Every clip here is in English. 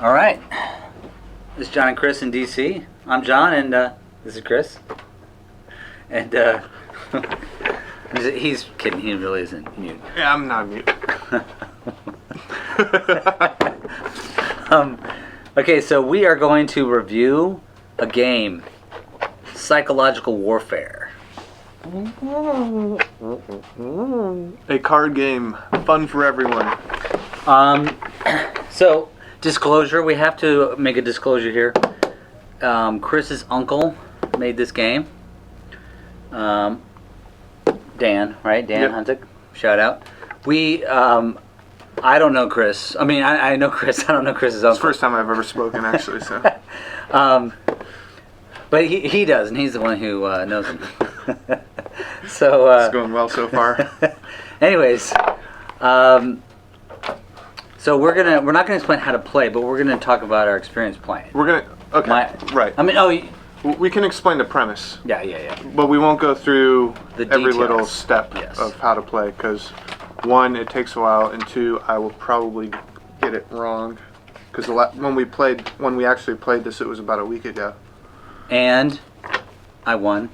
All right. This is John and Chris in DC. I'm John, and this is Chris. And he's kidding. He really isn't mute. Yeah, I'm not mute. Okay, so we are going to review a game, Psychological Warfare. A card game, fun for everyone. So, disclosure, we have to make a disclosure here. Chris's uncle made this game. Dan, right? Dan Yep. Huntick. Shout out. I don't know Chris. I mean, I know Chris. I don't know Chris's uncle. It's the first time I've ever spoken, actually. So, but he does, and he's the one who knows him. So it's going well so far. Anyways, so we're not gonna explain how to play, but we're gonna talk about our experience playing. Okay, right. I mean, we can explain the premise. Yeah. But we won't go through The every details. little step Yes. of how to play, because one, it takes a while, and two, I will probably get it wrong. Because when we actually played this, it was about a week ago. And I won.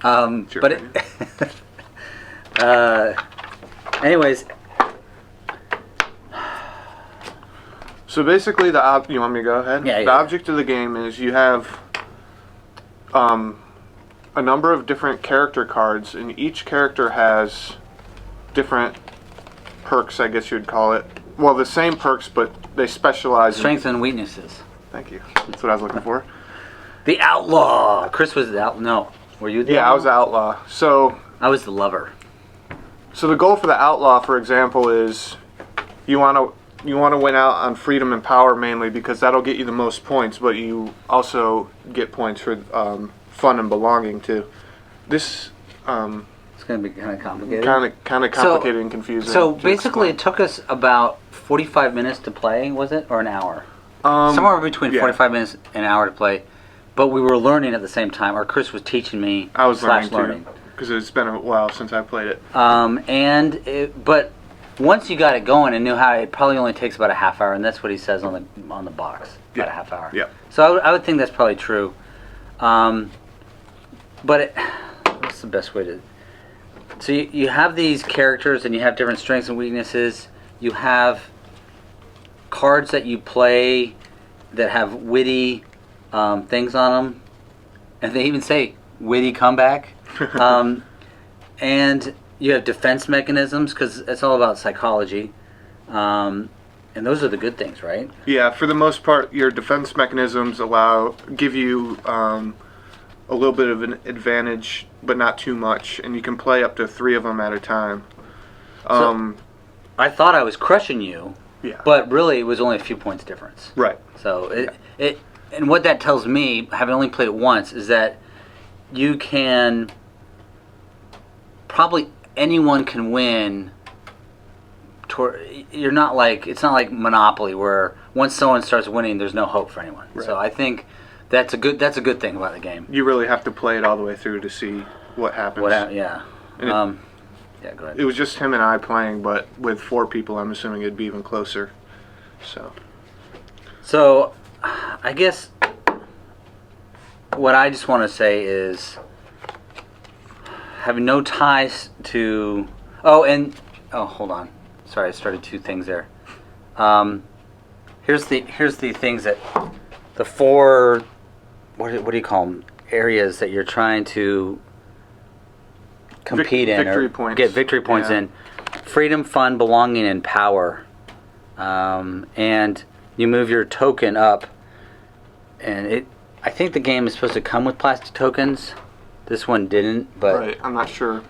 Sure. But anyways. So basically, you want me to go ahead? Yeah. The object of the game is you have a number of different character cards, and each character has different perks, I guess you would call it. Well, the same perks, but they specialize Strengths and weaknesses. Thank you. That's what I was looking for. The outlaw. Chris was the outlaw. No, were you the outlaw? Yeah, I was the outlaw. So I was the lover. So the goal for the outlaw, for example, is you want to win out on freedom and power mainly, because that'll get you the most points, but you also get points for fun and belonging too. This It's going to be kind of complicated. kind of complicated and confusing. So to basically, explain. it took us about 45 minutes to play, was it, or an hour? Somewhere between 45 minutes and an hour to play. But we were learning at the same time, or Chris was teaching me. I was learning learning. too, because it's been a while since I played it. But once you got it going and knew how, it probably only takes about a half hour, and that's what he says on the box. About a half hour. Yeah. So I would think that's probably true. But what's the best way to? So you have these characters, and you have different strengths and weaknesses. You have cards that you play that have witty things on them, and they even say witty comeback. And you have defense mechanisms, because it's all about psychology, and those are the good things, right? Yeah, for the most part, your defense mechanisms give you a little bit of an advantage, but not too much, and you can play up to 3 of them at a time. So I thought I was crushing you, Yeah. but really it was only a few points difference. Right. So it and what that tells me, having only played it once, is that you can probably anyone can win. You're not like, it's not like Monopoly where once someone starts winning, there's no hope for anyone. Right. So I think that's a good thing about the game. You really have to play it all the way through to see what happens. Yeah. And Yeah, go ahead. it was just him and I playing, but with 4 people, I'm assuming it'd be even closer. So, I guess what I just want to say is having no ties to. Hold on. Sorry, I started 2 things there. Here's the things that the 4. What do you call them? Areas that you're trying to compete in victory or points. get victory points Yeah. in. Freedom, fun, belonging, and power. And you move your token up, and I think the game is supposed to come with plastic tokens. This one didn't, but Right, I'm not sure.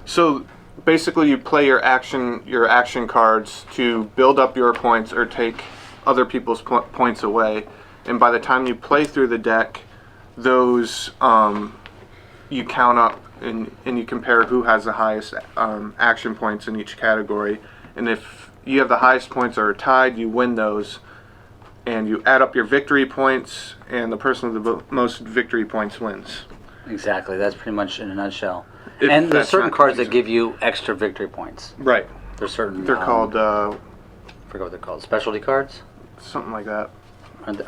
So basically, you play your action cards to build up your points or take other people's points away, and by the time you play through the deck, those you count up and you compare who has the highest action points in each category, and if you have the highest points or are tied, you win those, and you add up your victory points, and the person with the most victory points wins. Exactly, that's pretty much in a nutshell. If And there's that's certain not cards that confusing. give you extra victory points. Right. There's certain. They're called forget what they're called. Specialty cards? Something like that.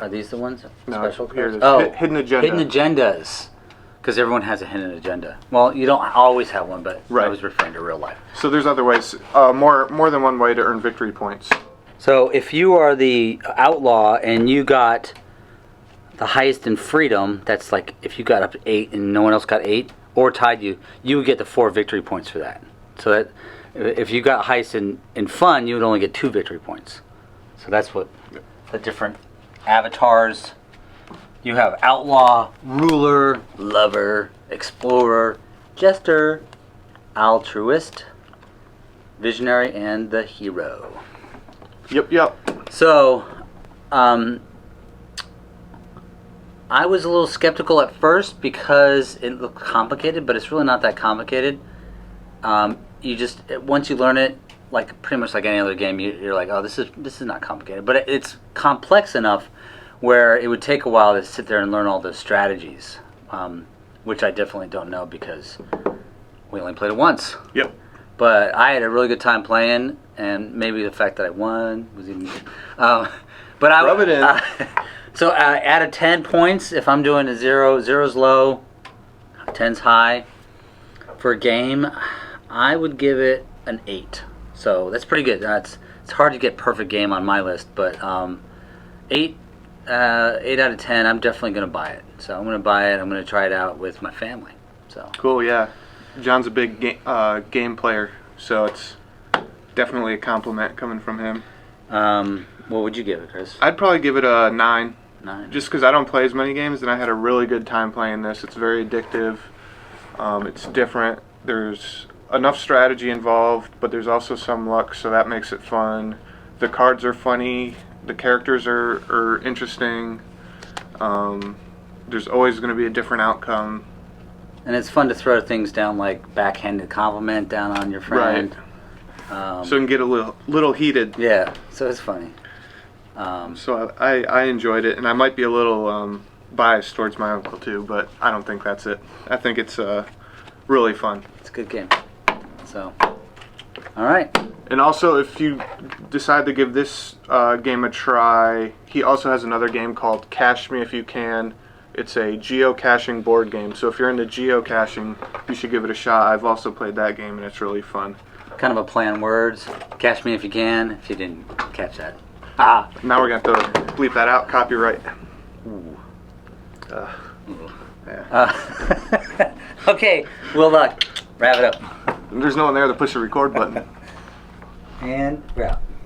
Are these the ones? No, Special here it cards? is. Oh, Hidden agenda. Hidden agendas. Because everyone has a hidden agenda. Well, you don't always have one, but I Right. was referring to real life. So there's other ways, more than one way to earn victory points. So if you are the outlaw and you got the highest in freedom, that's like if you got up to 8 and no one else got 8 or tied you, you would get the 4 victory points for that. So that if you got highest in fun, you would only get 2 victory points. So that's what the different avatars. You have outlaw, ruler, lover, explorer, jester, altruist, visionary, and the hero. Yep. So, I was a little skeptical at first because it looked complicated, but it's really not that complicated. You just once you learn it, like pretty much like any other game, you're like, oh, this is not complicated, but it's complex enough where it would take a while to sit there and learn all the strategies, which I definitely don't know because we only played it once. Yep. But I had a really good time playing, and maybe the fact that I won was even. But I Rub it in. So out of 10 points, if I'm doing a 0, 0's low, 10's high, for a game, I would give it an 8. So that's pretty good. It's hard to get perfect game on my list, but 8 out of 10, I'm definitely going to buy it. So I'm going to buy it. I'm going to try it out with my family. So Cool, yeah. John's a big game player, so it's definitely a compliment coming from him. what would you give it, Chris? I'd probably give it a 9. 9. Just because I don't play as many games, and I had a really good time playing this. It's very addictive. It's different. There's enough strategy involved, but there's also some luck, so that makes it fun. The cards are funny. The characters are interesting. There's always going to be a different outcome. And it's fun to throw things down like backhanded compliment down on your friend. So it can get a little heated. Yeah, so it's funny. So I enjoyed it, and I might be a little biased towards my uncle too, but I don't think that's it. I think it's really fun. It's a good game. So, all right. And also, if you decide to give this game a try, he also has another game called Cash Me If You Can. It's a geocaching board game, so if you're into geocaching, you should give it a shot. I've also played that game, and it's really fun. Kind of a play on words. Catch me if you can, if you didn't catch that. Now we're going to have to bleep that out. Copyright. Ooh. Yeah. Okay, well, wrap it up. There's no one there to push the record button. And we're out.